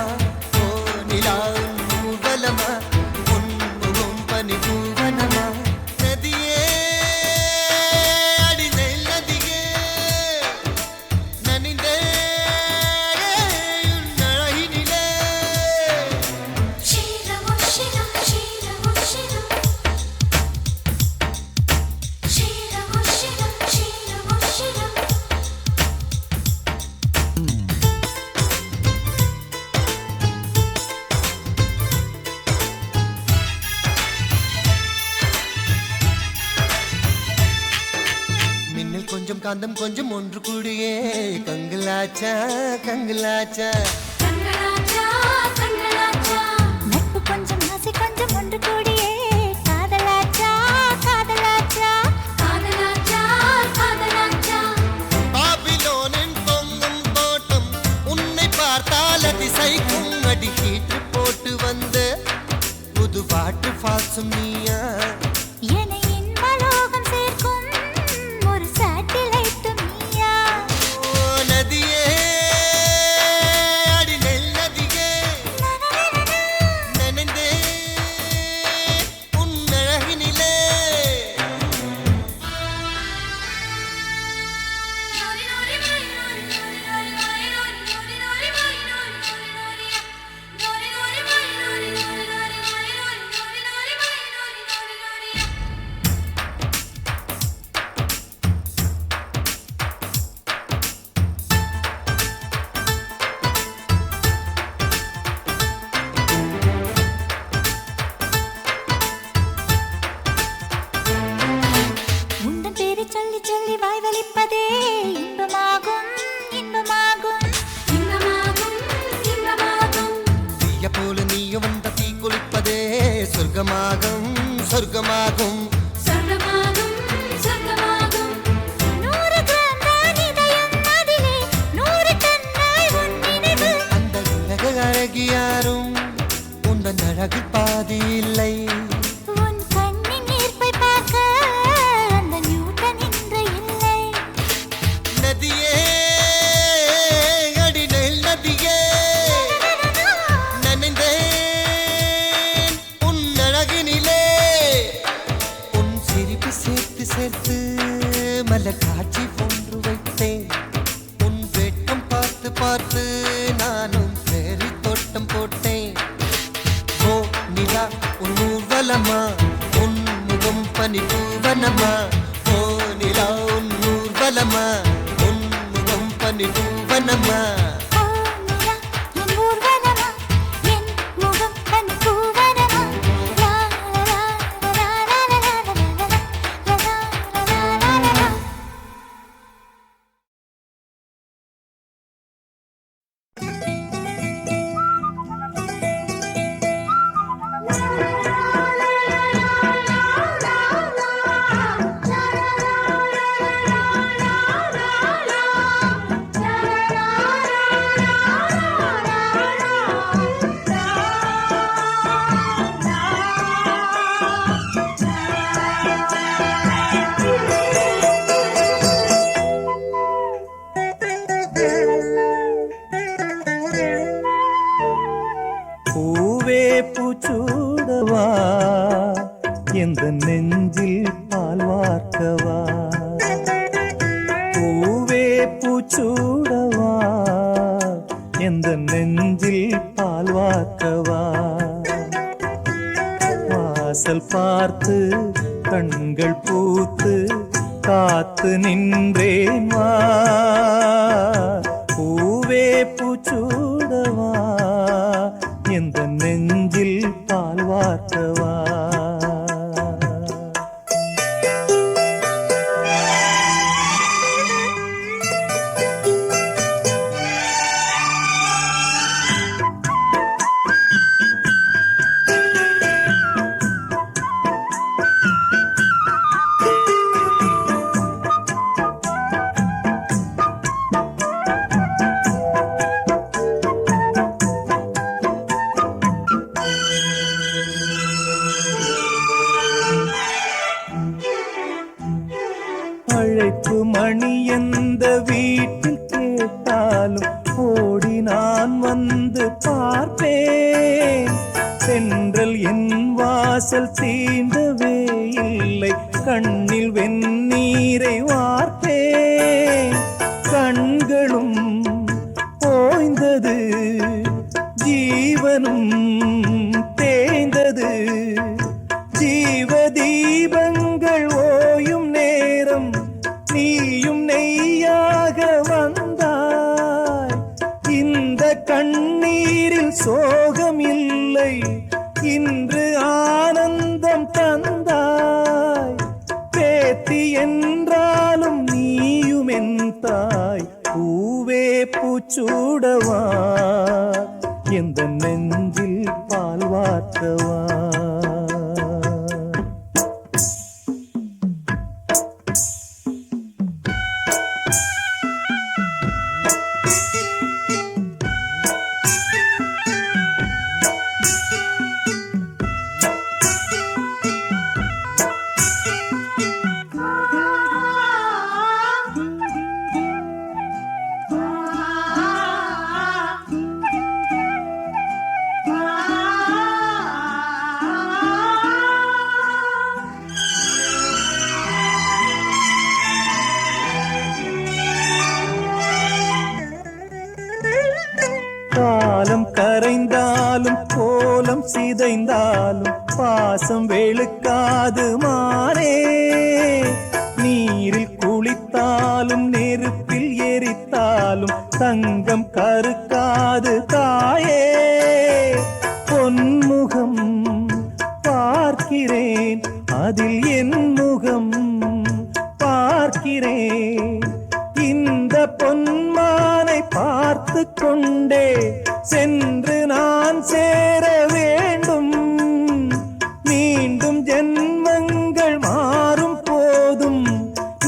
ஓ நிலா உன் ஊர்வலமா உன் முகம் பனி பூவனமா நதியே அடி நெல் நதியே நனிந்தே உன் அழகினிலே மின்னல் கொஞ்சம் காந்தம் கொஞ்சம் ஒன்று கூடியே கங்கலாச்சா கங்கலாச்சா நட்பு கொஞ்சம் ஆசை கொஞ்சம் ஒன்று கூடியே காதலாச்சா காதலாச்சா காதலாச்சா காதலாச்சா பாபிலோனின் பொங்கும் தோட்டம் உன்னை பார்த்தால் அதிசைக்கும் அடி ஹீட்டு போட்டு வந்த புது பாட்டு பாசும் நீயா என்னை இன்பலோகம் சேர்க்கும் ஒரு சேட்டிலைட் நீயா ஓ நதியே அடி நெல் நதியே நனைந்தே உன் அழகினிலே உந்தன் பேரை சொல்லி சொல்லி வாய் வலிப்பதே இன்பமாகும் இன்பமாகும் இன்பமாகும் இன்பமாகும் தீய போல நீயும் வந்த தீ குளிப்பதே சொர்க்கமாகும் சொர்க்கமாகும் சொர்க்கமாகும் சொர்க்கமாகும் 100 கிராம் தான் இதயம் அதிலே 100 டன்னாய் உன் நினைவு அந்த உலக அழகியாரும் உந்தன் அழகு பாதி இல்லை உன் கண்ணின் ஈர்ப்பை பார்க்க அந்த நியூட்டன் இன்று இல்லை நதியே அடி நெல் நதியே நனைந்தேன் உன் அழகினிலே உன் சிரிப்பு சேர்த்து சேர்த்து மலர் காட்சி ஒன்று வைத்தேன் உன் வெட்கம் பார்த்து பார்த்து நானும் பேரி தோட்டம் போட்டேன் ஓ நிலா உன் ஊர்வலமா உன் முகம் பனி பூவனமா ஓ நிலா உன் ஊர்வலமா உன் முகம் பனி பூவனமா ஓ நிலா என் ஊர்வலமா என் முகம் தன் பூவனமா லா லா லா லா லா லா லா லா லா லா. பூவே பூச்சூடவா எந்த நெஞ்சில் பால் வார்க்கவா பூவே பூச்சூடவா எந்த நெஞ்சில் பால் வார்க்கவா வாசல் பார்த்து கண்கள் பூத்து காத்து நின்றேன் வா என்றாலும் ஓடி நான் வந்து பார்ப்பேன். சென்றல் என் வாசல் தீண்டவே இல்லை, கண்ணில் வெந்நீரை வார்ப்பேன். கண்களும் ஓய்ந்தது, ஜீவனும் தேய்ந்தது. ஜீவ தீபங்கள் ஓயும் நேரம் நீயும் நெய்யாக வந்தாய். இந்த கண்ணீரில் சோகம் இல்லை, இன்று ஆனந்தம் தந்தாய். பேத்தி என்றாலும் நீயும் என் தாய். பூவே பூச்சூடவா, எந்த நெஞ்சில் பால் வார்த்தவா. காலம் கரைந்தாலும் கோலம் சிதைந்தாலும் பாசம் வெளுக்காது மாறே. நீரில் குளித்தாலும் நெருப்பில் எரித்தாலும் தங்கம் கருக்காது தாயே. பொன்முகம் பார்க்கிறேன், அதில் என் முகம் பார்க்கிறேன். இந்த பொன்மானை பார்த்து கொண்டே சென்று நான் சேர வேண்டும். மீண்டும் ஜென்மங்கள் மாறும் போதும்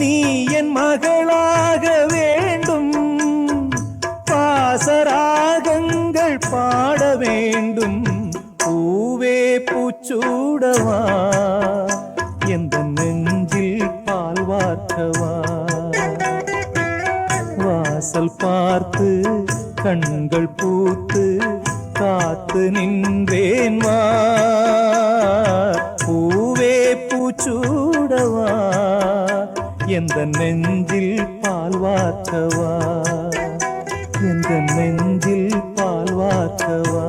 நீ என் மகளாக வேண்டும். பாசராகங்கள் பாட வேண்டும். பூவே பூச்சூடவா, எந்த நெஞ்சில் பால் வார்க்கவா. வாசல் பார்த்து கண்கள் பூத்து காத்து நின்றேன் வா. பூவே பூச்சூடவா, எந்த நெஞ்சில் பால் வார்க்கவா, எந்த நெஞ்சில் பால் வார்க்கவா.